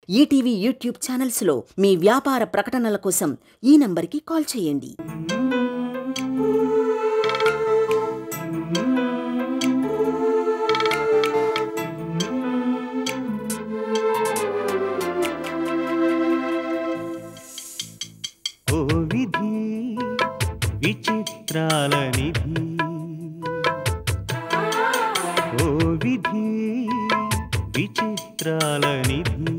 ETV YouTube ఛానల్స్లో మీ వ్యాపార ప్రకటనల కోసం ఈ నంబర్కి కాల్ చేయండి. ఓ విధి విచిత్రాల నిధి, ఓ విధి విచిత్రాల నిధి,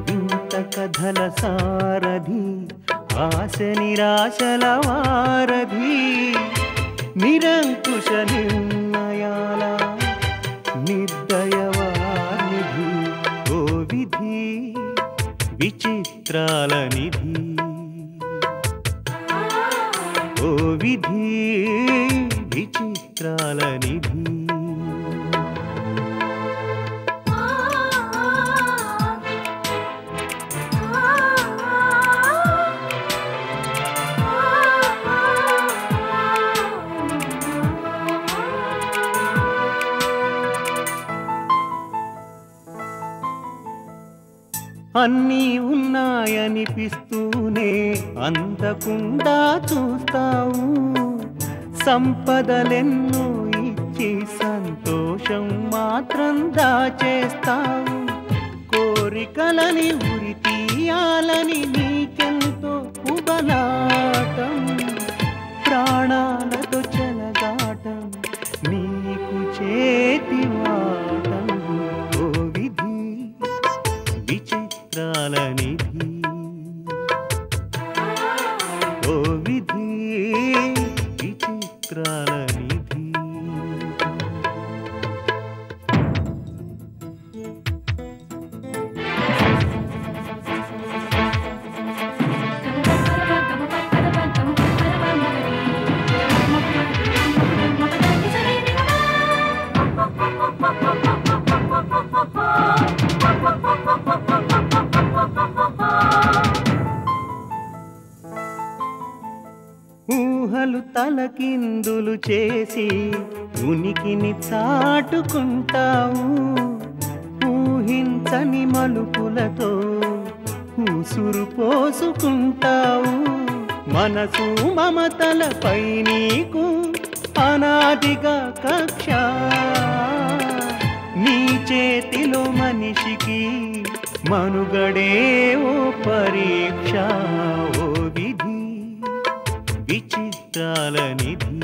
వింత కథల సారథి, ఆశ నిరాశల వారధి, నిరంకుశ నిర్ణయాల నిర్దయవానిధి, ఓ విధి విచిత్రాల నిధి, ఓ విధి విచిత్రాల నిధి. అన్నీ ఉన్నాయనిపిస్తూనే అందకుండా చూస్తావు, సంపదలెన్నో ఇచ్చి సంతోషం మాత్రం దాచేస్తావు, కోరికలని ఉరి తీయాలని నీకెంతో ఉబలాటం, ప్రాణాలతో చెలగాటం నీకు చేతివాటం, ఓ విధి విచిత్రాల నిధి, ఓ విధి విచిత్రాల నిధి. ఊహలు తలకిందులు చేసి ఉనికిని చాటుకుంటావు, ఊహించని మలుపులతో ఉసురు పోసుకుంటావు, మనసు మమతలపై నీకు అనాదిగా కక్ష, నీ చేతిలో మనిషికి మనుగడే ఓ పరీక్ష, ఓ విధి విచిత్రాల నిధి,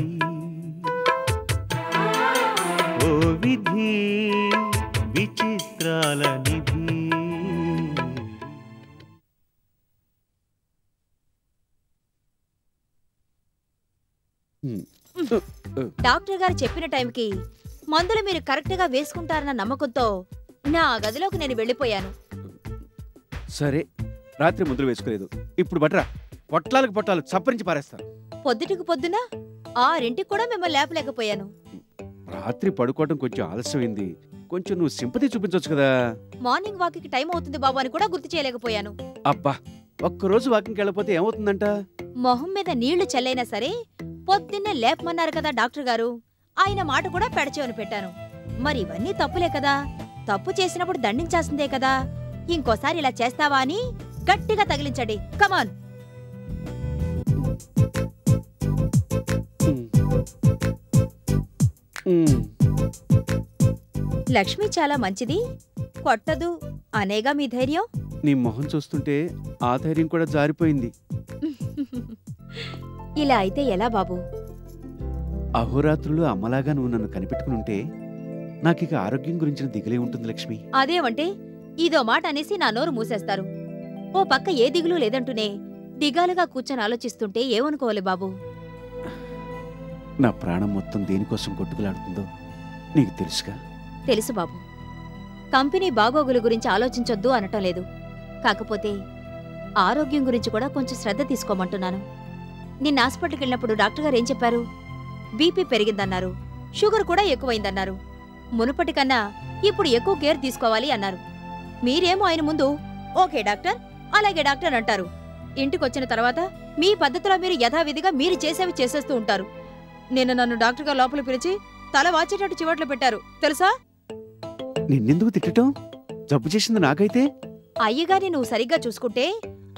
ఓ విధి విచిత్రాల నిధి. డాక్టర్ గారు చెప్పిన టైంకి మందులు మీరు కరెక్ట్ గా వేసుకుంటారన్న నమ్మకంతో నా గదిలోకి నేను వెళ్ళిపోయాను. సరే, రాత్రి మందులు వేసుకోలేదు, ఇప్పుడు బట్రా పొట్లాలకు పొట్లాలు చప్పరించి పారేస్తాను. పొద్దుటికి పొద్దున 6ంటికి కూడా మిమ్మల్ని లేపలేకపోయాను. రాత్రి పడుకోవడం కొంచెం ఆలస్యమైంది, కొంచెం నువ్వు సింపతి చూపించవచ్చు కదా. మార్నింగ్ వాకింగ్ టైం అవుతుంది బాబు అని కూడా గుర్తు చేయలేకపోయాను. అబ్బా, ఒక్కరోజు వాకింగ్కి వెళ్ళిపోతే ఏమవుతుందంట? మొహం మీద నీళ్లు చల్లైనా సరే పొద్దున్నే లేపమన్నారు కదా డాక్టర్ గారు, ఆయన మాట కూడా పెడచేవని పెట్టాను. మరి ఇవన్నీ తప్పులే కదా, తప్పు చేసినప్పుడు దండించాల్సిందే కదా. ఇంకోసారి ఇలా చేస్తావా అని గట్టిగా తగిలించండి. కమాన్. లక్ష్మి చాలా మంచిది, కొట్టదు అనేగా మీ ధైర్యం. నీ మొహం చూస్తుంటే ఆ ధైర్యం కూడా జారిపోయింది. ఇలా అయితే ఎలా బాబు? అహోరాత్రులు అమ్మలాగా నువ్వు నన్ను కనిపెట్టుకునుంటే నాకిక ఆరోగ్యం గురించిన దిగులే ఉంటుంది లక్ష్మి. అదేమంటే ఇదో మాట అనేసి నా నోరు మూసేస్తారు. ఓ పక్క ఏ దిగులు లేదంటూనే దిగాలుగా కూర్చొని ఆలోచిస్తుంటే ఏమనుకోవాలి బాబు? నా ప్రాణం మొత్తం దేనికోసం కొట్టుకులాడుతుందో నీకు తెలుసుగా? తెలుసు బాబు. కంపెనీ బాగోగుల గురించి ఆలోచించొద్దు అనటం లేదు, కాకపోతే ఆరోగ్యం గురించి కూడా కొంచెం శ్రద్ధ తీసుకోమంటున్నాను. నిన్న హాస్పిటల్కి వెళ్ళినప్పుడు డాక్టర్ గారు ఏం చెప్పారు? బీపీ పెరిగిందన్నారు, షుగర్ కూడా ఎక్కువైందన్నారు. మునుపటి కన్నా ఇప్పుడు ఎక్కువ కేర్ తీసుకోవాలి అన్నారు. మీరేమో ఆయన ముందు ఓకే డాక్టర్, అలాగే డాక్టర్ అంటారు. ఇంటికొచ్చిన తర్వాత మీ పద్ధతిలో మీరు యథావిధిగా మీరు చేసేవి చేసేస్తూ ఉంటారు. నిన్న నన్ను డాక్టర్ గారు లోపల పిలిచి తల వాచేటట్టు చివట్లు పెట్టారు తెలుసా? నిన్నెందుకు తిట్టటం? జబ్బు చేసింది నాకైతే. అయ్యగారిని నువ్వు సరిగ్గా చూసుకుంటే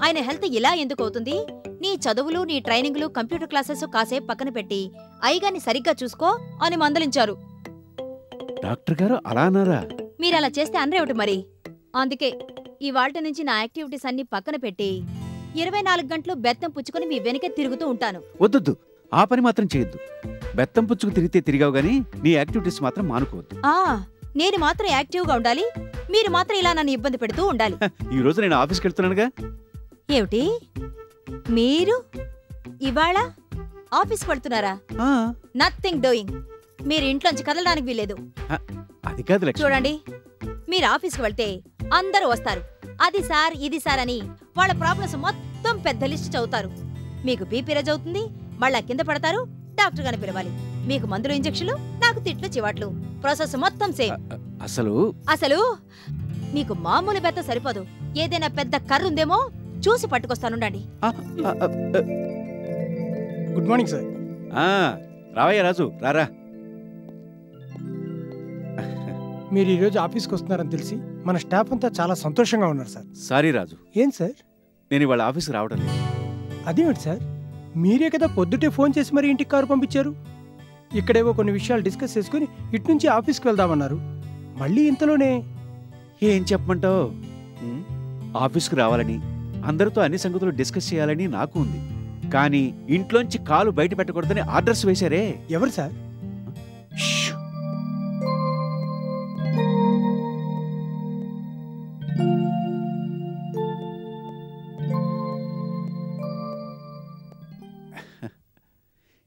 ఆయన హెల్త్ ఇలా ఎందుకు అవుతుంది? నీ చదువులు, నీ ట్రైనింగ్లు, కంప్యూటర్ క్లాసెస్ కాసేపు పక్కన పెట్టి అయ్యగారిని సరిగ్గా చూసుకో అని మందలించారు. డాక్టర్ గారు అలా అన్నారా? మీరలా చేస్తే అనరేమిటి మరి? అందుకే ఇవాళ్టి నుంచి నా యాక్టివిటీస్ అన్ని పక్కన పెట్టి 24 గంటలు బెత్తం పుచ్చుకొని మీ వెనకే తిరుగుతూ ఉంటాను. వద్దొద్దు, ఆ పని మాత్రం చేయొద్దు. బెత్తం పుచ్చుకు తిరిగితే తిరిగావు గానీ నీ యాక్టివిటీస్ మాత్రం మానుకోవద్దు. నేను మాత్రం యాక్టివ్గా ఉండాలి, మీరు మాత్రం ఇలా నన్ను ఇబ్బంది పెడుతూ ఉండాలి. ఈ రోజు నేను ఆఫీస్కి వెళ్తున్నానుగా. ఏమిటి మీరు ఇవాళ ఆఫీస్కి వెళ్తున్నారా? Nothing doing. మీరు ఇంట్లోంచి కదలడానికి వీల్లేదు. అది కాదు లక్ష్మి. చూడండి, మీరు ఆఫీస్కి వెళ్తే అందరూ వస్తారు. అది సార్, ఇది సార్ అని వాళ్ళ ప్రాబ్లమ్స్ మొత్తం పెద్ద లిస్ట్ చదువుతారు. మీకు బీపీ రైజ్ అవుతుంది, మళ్ళా కింద పడతారు, డాక్టర్ గారిని పిలవాలి. మీకు మందులు, ఇంజెక్షన్లు, నాకు తిట్లు, చివాట్లు. ప్రాసెస్ మొత్తం సేమ్. అసలు మీకు మామూలు బెత్త సరిపోదు. ఏదైనా పెద్ద కర్ర ఉందేమో చూసి పట్టుకొస్తానుండండి. Good morning sir. రావయ్య రాజు, రారా. మీరు ఈరోజు ఆఫీస్కి వస్తున్నారని తెలిసి మన స్టాఫ్ అంతా చాలా సంతోషంగా ఉన్నారు సార్. సారీ రాజు. ఏం సార్? నేను ఇవాళ ఆఫీస్కి రావడం లేదు. అదేమిటి సార్, మీరే కదా పొద్దుటే ఫోన్ చేసి మరి ఇంటికి కారు పంపించారు. ఇక్కడేవో కొన్ని విషయాలు డిస్కస్ చేసుకుని ఇటు నుంచి ఆఫీస్కి వెళ్దామన్నారు. మళ్ళీ ఇంతలోనే ఏం చెప్పమంటావు? ఆఫీస్కి రావాలని, అందరితో అన్ని సంగతులు డిస్కస్ చేయాలని నాకు ఉంది. కానీ ఇంట్లోంచి కాలు బయట పెట్టకూడదని ఆర్డర్స్ వేశారే. ఎవరు సార్?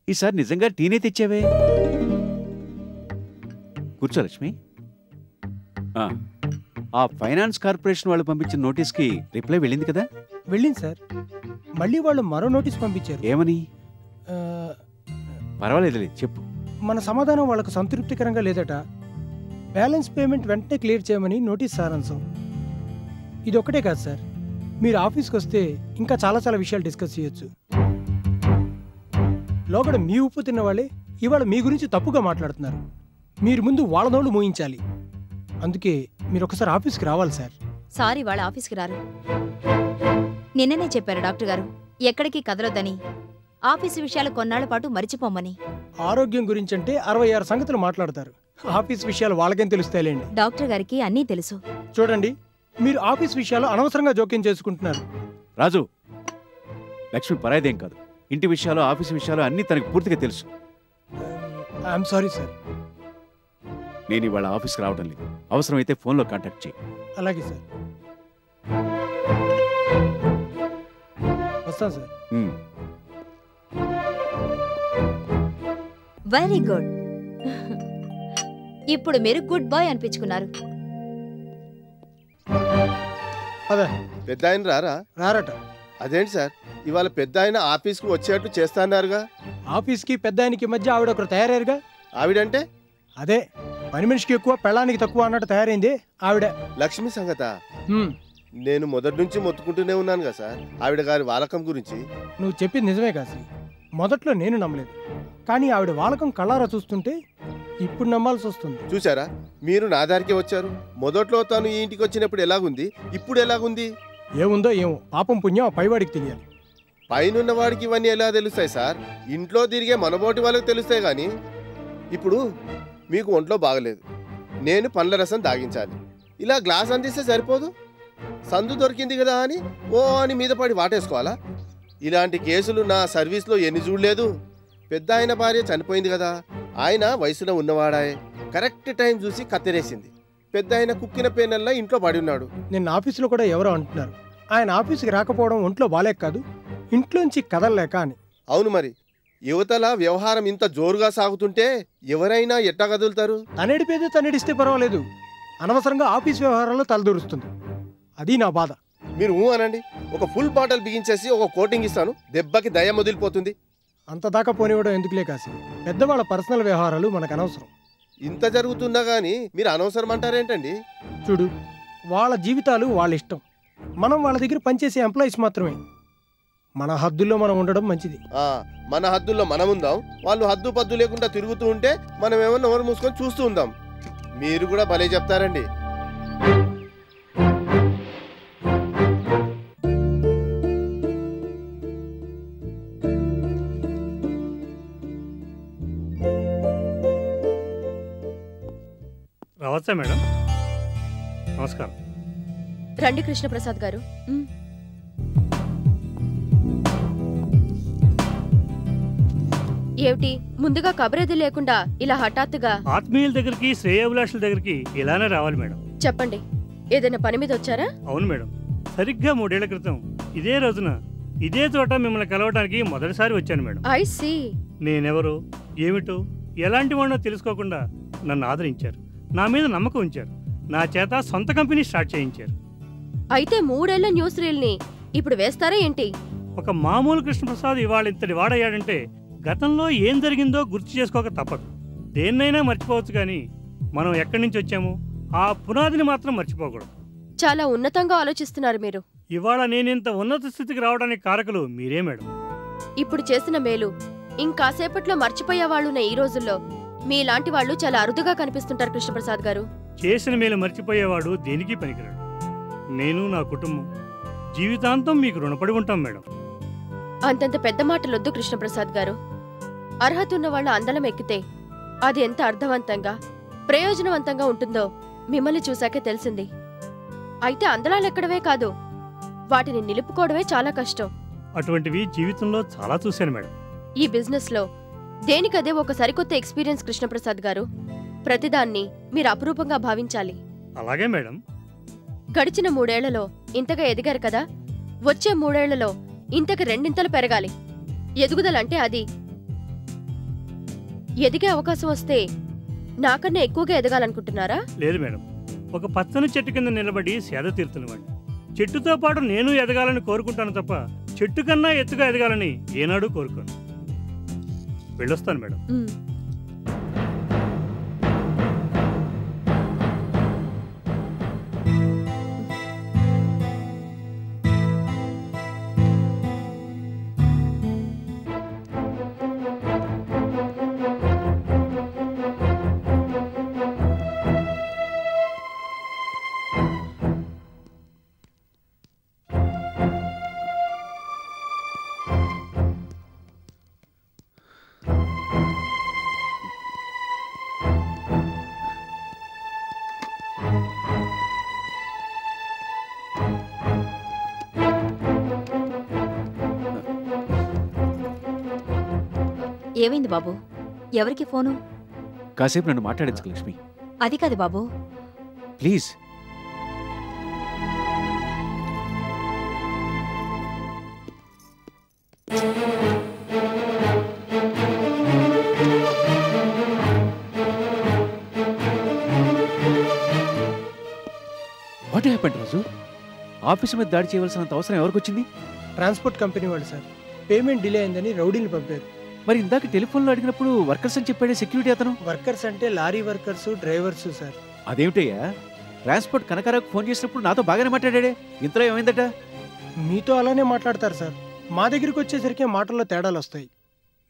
ఈసారి నిజంగా టీనే తెచ్చావే. కూర్చో లక్ష్మి. ఆ ఫైనాన్స్ కార్పొరేషన్ వాళ్ళు పంపించిన నోటీస్కి రిప్లై వెళ్ళింది కదా? వెళ్ళింది సార్. మళ్ళీ వాళ్ళు మరో నోటీస్ పంపించారు. ఏమని? పర్వాలేదులే, చెప్పు. మన సమాధానం వాళ్ళకు సంతృప్తికరంగా లేదట. బ్యాలెన్స్ పేమెంట్ వెంటనే క్లియర్ చేయమని నోటీస్ సారాంశం. ఇది ఒకటే కాదు సార్, మీరు ఆఫీస్కి వస్తే ఇంకా చాలా చాలా విషయాలు డిస్కస్ చేయొచ్చు. లోగడ మీ ఉప్పు తిన్న వాళ్ళే ఇవాళ మీ గురించి తప్పుగా మాట్లాడుతున్నారు. మీరు ముందు వాళ్ళ నోళ్ళు మూయించాలి. అందుకే మీరు ఒకసారి ఆఫీస్కి రావాలి సార్. సారీ, వాళ్ళ ఆఫీస్కి రారు. నిన్ననే చెప్పారు డాక్టర్ గారు ఎక్కడికి కదలొద్దని, ఆఫీసు విషయాలు కొన్నాళ్ల పాటు మరిచిపోమని. ఆరోగ్యం గురించి అంటే 66 సంగతులు మాట్లాడతారు. ఆఫీస్ విషయాలు వాళ్ళకేం తెలుస్తాయిలేండి. డాక్టర్ గారికి అన్నీ తెలుసు. చూడండి, మీరు ఆఫీస్ విషయాలు అనవసరంగా జోక్యం చేసుకుంటున్నారు. రాజు, లక్ష్మి పరాయిదేం కాదు. ఇంటి విషయాలు, ఆఫీసు విషయాలు అన్నీ తనకు పూర్తిగా తెలుసు. I'm sorry sir. నేను ఇవాళ ఆఫీస్కి రావడం లేదు. అవసరమైతే ఫోన్లో కాంటాక్ట్ చేయి. అలాగే సార్, వస్తాను సార్. Very good. ఇప్పుడు మీరు గుడ్ బాయ్ అనిపించుకున్నారు. పెద్ద ఆయన రారట. అదేంటి సార్, ఇవాళ పెద్ద ఆయన ఆఫీస్కి వచ్చేట్టు చేస్తాన్నారుగా? ఆఫీస్కి పెద్ద ఆయనకి మధ్య ఆవిడ ఒకరు తయారయ్యారుగా. ఆవిడంటే అదే పని మనిషికి ఎక్కువ పెళ్ళానికి తక్కువ అన్నట్టు తయారైంది ఆవిడ. లక్ష్మి సంగత? నేను మొదటి నుంచి మొత్తుకుంటూనే ఉన్నాను కదా సార్ ఆవిడ గారి వాలకం గురించి. నువ్వు చెప్పింది నిజమే కాసి. మొదట్లో నేను నమ్మలేదు, కానీ ఆవిడ వాలకం కళ్ళారా చూస్తుంటే ఇప్పుడు నమ్మాల్సి వస్తుంది. చూసారా, మీరు నా దారికే వచ్చారు. మొదట్లో తను ఈ ఇంటికి వచ్చినప్పుడు ఎలాగుంది, ఇప్పుడు ఎలాగుంది? ఏముందో ఏమో, పాపం పుణ్యం పైవాడికి తెలియాలి. పైనున్న వాడికి ఇవన్నీ ఎలా తెలుస్తాయి సార్? ఇంట్లో తిరిగే మనబోటి వాళ్ళకి తెలుస్తాయి. కానీ ఇప్పుడు మీకు ఒంట్లో బాగలేదు, నేను పండ్ల రసం తాగించాలి. ఇలా గ్లాస్ అందిస్తే సరిపోదు. సందు దొరికింది కదా అని ఓ అని మీద పడి వాటేసుకోవాలా? ఇలాంటి కేసులు నా సర్వీస్లో ఎన్ని చూడలేదు. పెద్ద ఆయన భార్య చనిపోయింది కదా, ఆయన వయసులో ఉన్నవాడాయే. కరెక్ట్ టైం చూసి కత్తెరేసింది. పెద్ద ఆయన కుక్కిన పేనల్లా ఇంట్లో పడి ఉన్నాడు. నిన్న ఆఫీసులో కూడా ఎవరో అంటున్నారు ఆయన ఆఫీసుకి రాకపోవడం ఒంట్లో బాలేక కాదు, ఇంట్లోంచి కదలలేక అని. అవును మరి, యువతల వ్యవహారం ఇంత జోరుగా సాగుతుంటే ఎవరైనా ఎట్టా కదులుతారు? తనడిపేదో తనడిస్తే పర్వాలేదు, అనవసరంగా ఆఫీస్ వ్యవహారాల్లో తలదూరుస్తుంది. అది నా బాధ. మీరు అనండి, ఒక ఫుల్ బాటిల్ బిగించేసి ఒక కోటింగ్ ఇస్తాను, దెబ్బకి దయ మొదలిపోతుంది. అంతదాకా పోనివ్వడం ఎందుకులే కాసి, పెద్దవాళ్ళ పర్సనల్ వ్యవహారాలు మనకు అనవసరం. ఇంత జరుగుతున్నా గానీ మీరు అనవసరం అంటారేంటండి? చూడు, వాళ్ళ జీవితాలు వాళ్ళ ఇష్టం. మనం వాళ్ళ దగ్గర పనిచేసే ఎంప్లాయీస్ మాత్రమే. మన హద్దుల్లో మనం ఉండడం మంచిది. మన హద్దుల్లో మనం ఉందాం. వాళ్ళు హద్దు పద్దు లేకుండా తిరుగుతూ ఉంటే మనం ఏమన్నా నోరు మూసుకొని చూస్తూ ఉందాం. మీరు కూడా భలే చెప్తారండి. రావచ్చా మేడం? నమస్కారం. రండి కృష్ణప్రసాద్ గారు. ఏమిటి ముందుగా కబరేది లేకుండా ఇలా హఠాత్తుగా? ఆత్మీయుల దగ్గరికి, శ్రేయోభిలాషుల దగ్గరికి ఇలానే రావాలి మేడం. చెప్పండి, ఏదైనా పని మీద వచ్చారా? అవును మేడం, సరిగ్గా 3 ఏళ్ల క్రితం ఇదే రోజున ఇదే చోట మిమ్మల్ని కలవడానికి మొదటిసారి వచ్చాను మేడం. I see. నేనెవరో, ఏమిటో, ఎలాంటి వాడినో తెలుసుకోకుండా నన్ను ఆదరించారు, నా మీద నమ్మకం ఉంచారు, నా చేత సొంత కంపెనీ స్టార్ట్ చేయించారు. అయితే 3 ఏళ్ల న్యూస్ రీల్ని ఇప్పుడు వేస్తారా ఏంటి? ఒక మామూలు కృష్ణప్రసాద్ ఇవాళ ఇంతటి వాడయ్యాడంటే గతంలో ఏం జరిగిందో గుర్తు చేసుకోక తప్పదు. దేన్నైనా మర్చిపోవచ్చు, కానీ మనం ఎక్కడి నుంచి వచ్చామో ఆ పునాదిని మాత్రం మర్చిపోకూడదు. చాలా ఉన్నతంగా ఆలోచిస్తున్నారు మీరు. ఇవాళ నేనింత ఉన్నత స్థితికి రావడానికి కారకులు మీరే మేడం. ఇప్పుడు చేసిన మేలు ఇంకాసేపట్లో మర్చిపోయేవాళ్ళున్న ఈ రోజుల్లో మీలాంటి వాళ్ళు చాలా అరుదుగా కనిపిస్తుంటారు కృష్ణప్రసాద్ గారు. చేసిన మేలు మర్చిపోయేవాడు దేనికి పనికిరాడు. నేను, నా కుటుంబం జీవితాంతం మీకు రుణపడి ఉంటాం మేడం. అంతంత పెద్ద మాటలొద్దు కృష్ణప్రసాద్ గారు. అర్హత ఉన్న వాళ్ళ అందలం ఎక్కితే అది ఎంత అర్థవంతంగా, ప్రయోజనవంతంగా ఉంటుందో మిమ్మల్ని చూశాకే తెలిసింది. అయితే అందలాలెక్కడవే కాదు, వాటిని నిలుపుకోవడమే చాలా కష్టం. అటువంటివి జీవితంలో చాలా చూశాను మేడం. ఈ బిజినెస్ లో దేనికదే ఒక సరికొత్త ఎక్స్పీరియన్స్ కృష్ణప్రసాద్ గారు. ప్రతిదాన్ని మీరు అపురూపంగా భావించాలి. అలాగే మేడం. గడిచిన 3 ఏళ్లలో ఇంతగా ఎదిగారు కదా, వచ్చే 3 ఏళ్లలో ఇంతకు 2 ఇంతలు పెరగాలి. ఎదుగుదలంటే అది. ఎదిగే అవకాశం వస్తే నాకన్నా ఎక్కువగా ఎదగాలనుకుంటున్నారా? లేదు మేడం, ఒక పచ్చని చెట్టు కింద నిలబడి సేద తీరుతున్నవాడిని. చెట్టుతో పాటు నేను ఎదగాలని కోరుకుంటాను తప్ప చెట్టు కన్నా ఎత్తుగా ఎదగాలని ఏనాడు కోరుకోను. వెళ్ళొస్తాను మేడం. ఏమైంది బాబు? ఎవరికి ఫోను? కాసేపు నన్ను మాట్లాడించు లక్ష్మి. అది కాదు బాబు, please. What happened Raju? Office మీద దాడి చేయవలసినంత అవసరం ఎవరికి వచ్చింది? ట్రాన్స్పోర్ట్ కంపెనీ వాళ్ళు సార్. పేమెంట్ డిలే అయిందని రౌడీని పంపారు. మరి ఇందాక టెలిఫోన్లో అడిగినప్పుడు వర్కర్స్ అని చెప్పాడే సెక్యూరిటీ అతను. వర్కర్స్ అంటే లారీ వర్కర్స్, డ్రైవర్స్ సార్. అదేమిటయ్యా, ట్రాన్స్పోర్ట్ కనకారాకు ఫోన్ చేసినప్పుడు నాతో బాగానే మాట్లాడాడే, ఇంతలో ఏమైందట? మీతో అలానే మాట్లాడతారు సార్. మా దగ్గరికి వచ్చేసరికి మాటల్లో తేడాలు వస్తాయి.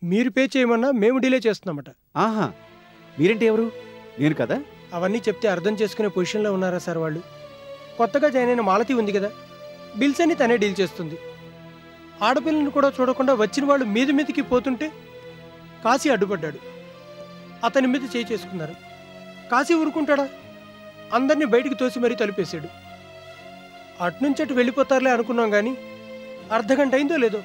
మీరు పే చేయమన్నా మేము డిలే చేస్తున్నామట. ఆహా, మీరంటే ఎవరు? నేను కదా. అవన్నీ చెప్తే అర్థం చేసుకునే పొజిషన్లో ఉన్నారా సార్ వాళ్ళు? కొత్తగా జాయిన్ అయిన మాలతి ఉంది కదా, బిల్స్ అన్ని తనే డీల్ చేస్తుంది. ఆడపిల్లని కూడా చూడకుండా వచ్చిన వాళ్ళు మీదికి పోతుంటే కాశీ అడ్డుపడ్డాడు. అతని మీద చేయి చేసుకున్నారు. కాశీ ఊరుకుంటాడా? అందరినీ బయటికి తోసి మరీ తలుపేశాడు. అటునుంచి అటు వెళ్ళిపోతారులే అనుకున్నాం, కానీ అర్ధగంట అయిందో లేదో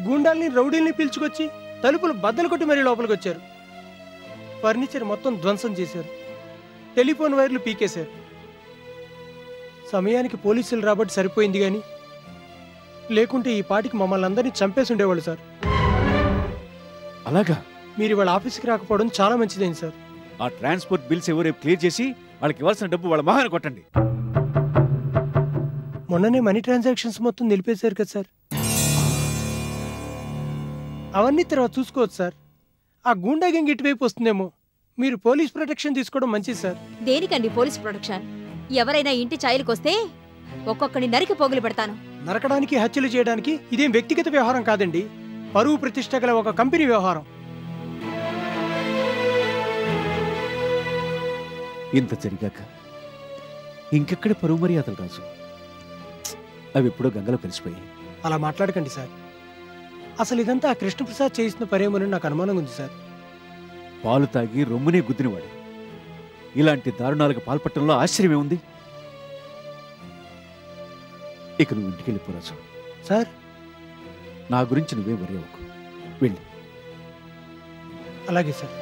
గూండాల్ని, రౌడీల్ని పిలుచుకొచ్చి తలుపులు బద్దలు కొట్టి మరీ లోపలికి వచ్చారు. ఫర్నిచర్ మొత్తం ధ్వంసం చేశారు. టెలిఫోన్ వైర్లు పీకేశారు. సమయానికి పోలీసులు రాబట్టి సరిపోయింది, కానీ లేకుంటే ఈ పాటికి మమ్మల్ని అందరినీ చంపేసి ఉండేవాళ్ళు సార్. అలాగా? మీరు వాళ్ళ ఆఫీస్కి రాకపోవడం చాలా మంచిదైంది సార్. ఆ ట్రాన్స్పోర్ట్ బిల్స్ ఎవరు క్లియర్ చేసి వాళ్ళకి ఇవ్వాల్సిన డబ్బు వాళ్ళ మహాన కొట్టండి. మొన్ననే మనీ ట్రాన్సాక్షన్స్ మొత్తం నిలిపేశారు కదా సార్. అవన్నీ తర్వాత చూసుకోవచ్చు సార్. ఆ గూండా గ్యాంగ్ ఇటువైపు వస్తుందేమో. మీరు పోలీస్ ప్రొటెక్షన్ తీసుకోవడం మంచిది సార్. దేనికండి పోలీస్ ప్రొటెక్షన్? ఎవరైనా ఇంటి ఛాయలకొస్తే ఒక్కొక్కడిని నరికి పోగులు పెడతాను. నరకడానికి, హత్యలు చేయడానికి ఇదేం వ్యక్తిగత వ్యవహారం కాదండి. పరువు ప్రతిష్ట గల ఒక కంపెనీ వ్యవహారం. ఇంత జరిగాక ఇంకెక్కడ పరువు మర్యాదలు రాజు? అవి ఎప్పుడో గంగలో కలిసిపోయాయి. అలా మాట్లాడకండి సార్. అసలు ఇదంతా ఆ కృష్ణప్రసాద్ చేసిన పరేమోనని నాకు అనుమానం ఉంది సార్. పాలు తాగి రొమ్మునే గుద్దినవాడు ఇలాంటి దారుణాలకు పాల్పట్టడంలో ఆశ్చర్యమే ఉంది. ఇక నువ్వు ఇంటికి వెళ్ళిపోరాజు. సార్ నా గురించి నువ్వే వరి అవ్వకు. వెళ్ళి. అలాగే సార్.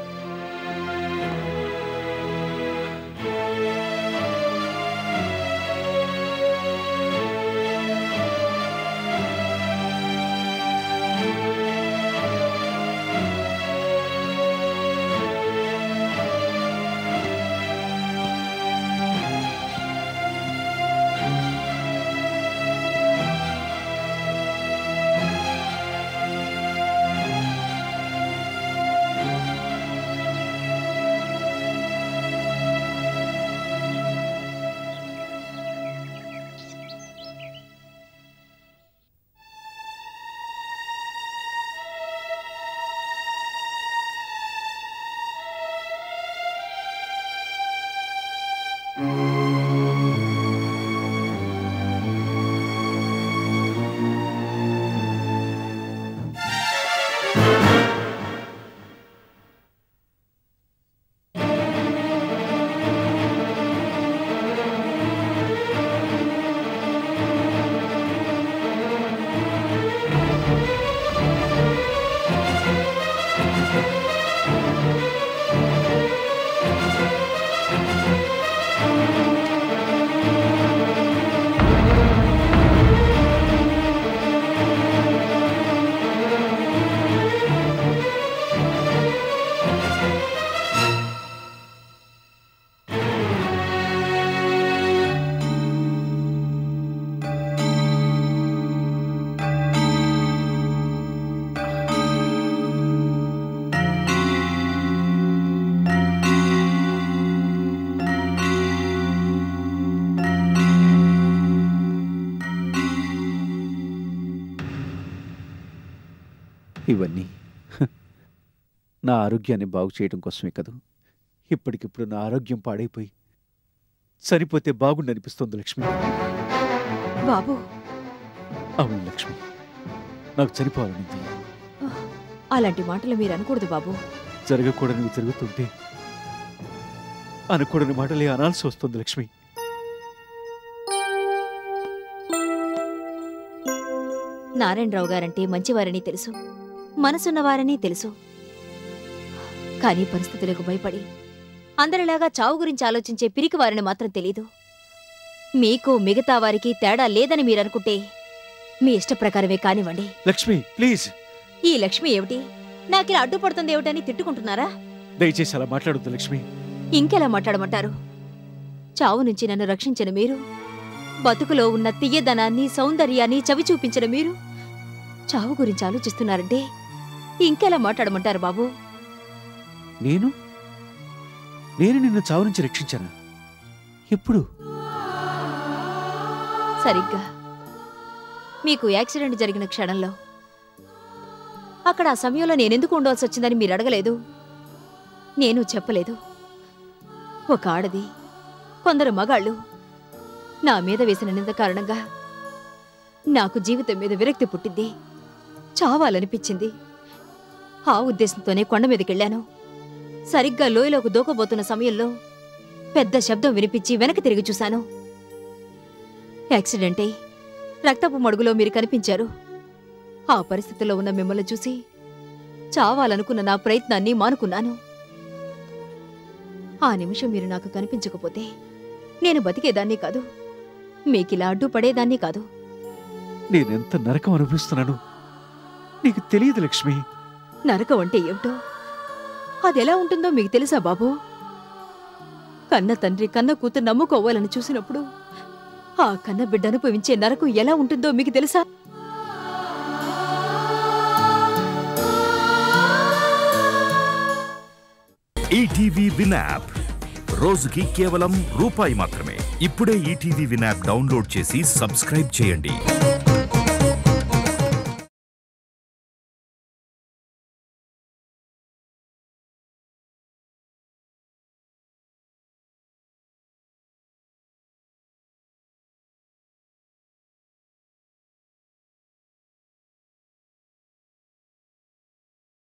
ఇవన్నీ నా ఆరోగ్యాన్ని బాగు చేయడం కోసమే కదూ. ఇప్పటికిప్పుడు నా ఆరోగ్యం పాడైపోయి చనిపోతే బాగుండనిపిస్తోంది లక్ష్మి. బాబు. అవును లక్ష్మి, నాకు చనిపోవాలనింది. అలాంటి మాటలు మీరు అనకూడదు బాబు. జరగకూడనివి జరుగుతుంటే అనకూడని మాటలే అనాల్సి వస్తుంది లక్ష్మి. నారాయణరావు గారంటే మంచివారని తెలుసు, మనసున్నవారని తెలుసు. కానీ పరిస్థితులకు భయపడి అందరిలాగా చావు గురించి ఆలోచించే పిరికివారిని మాత్రం తెలీదు. మీకు మిగతా వారికి తేడా లేదని మీరనుకుంటే మీ ఇష్ట ప్రకారమే కానివ్వండి. లక్ష్మి ప్లీజ్. ఈ లక్ష్మి ఏమిటి, నాకిలా అడ్డుపడుతుంది ఏమిటని తిట్టుకుంటున్నారా? దయచేసి అలా మాట్లాడొద్దు లక్ష్మి. ఇంకెలా మాట్లాడమంటారు? చావు నుంచి నన్ను రక్షించిన మీరు, బతుకులో ఉన్న తియ్యదనాన్ని సౌందర్యాన్ని చవి చూపించిన మీరు చావు గురించి ఆలోచిస్తున్నారంటే ఇంకెలా మాట్లాడమంటారు బాబు? నేను నిన్ను చావు నుంచి రక్షించానా? ఎప్పుడు? సరిగ్గా మీకు యాక్సిడెంట్ జరిగిన క్షణంలో. అక్కడ ఆ సమయంలో నేనెందుకు ఉండవలసి వచ్చిందని మీరు అడగలేదు, నేను చెప్పలేదు. ఒక ఆడది, కొందరు మగాళ్ళు నా మీద వేసిన నింద కారణంగా నాకు జీవితం మీద విరక్తి పుట్టింది, చావాలనిపించింది. ఆ ఉద్దేశంతోనే కొండ మీదకెళ్ళాను. సరిగ్గా లోయలోకి దూకబోతున్న సమయంలో పెద్ద శబ్దం వినిపించి వెనక్కి తిరిగి చూశాను. యాక్సిడెంట్ అయి రక్తపు మడుగులో మీరు కనిపించారు. ఆ పరిస్థితుల్లో ఉన్న మిమ్మల్ని చూసి చావాలనుకున్న నా ప్రయత్నాన్ని మానుకున్నాను. ఆ నిమిషం మీరు నాకు కనిపించకపోతే నేను బతికేదాన్ని కాదు, మీకిలా అడ్డుపడేదాన్ని కాదు. నేనెంత నరకం అనుభవిస్తున్నాను నీకు తెలియదు లక్ష్మి. నరకం అంటే ఏమిటో, అదెలా ఉంటుందో మీకు తెలుసా బాబు? కన్న తండ్రి కన్న కూతురు నమ్ముకోవాలని చూసినప్పుడు ఆ కన్న బిడ్డ అనుభవించే నరకం ఎలా ఉంటుందో మీకు తెలుసా? ఈటీవీ విన్ యాప్ రోజుకి కేవలం రూపాయి మాత్రమే. ఇప్పుడే ఈటీవీ విన్ యాప్ డౌన్లోడ్ చేసి సబ్స్క్రైబ్ చేయండి.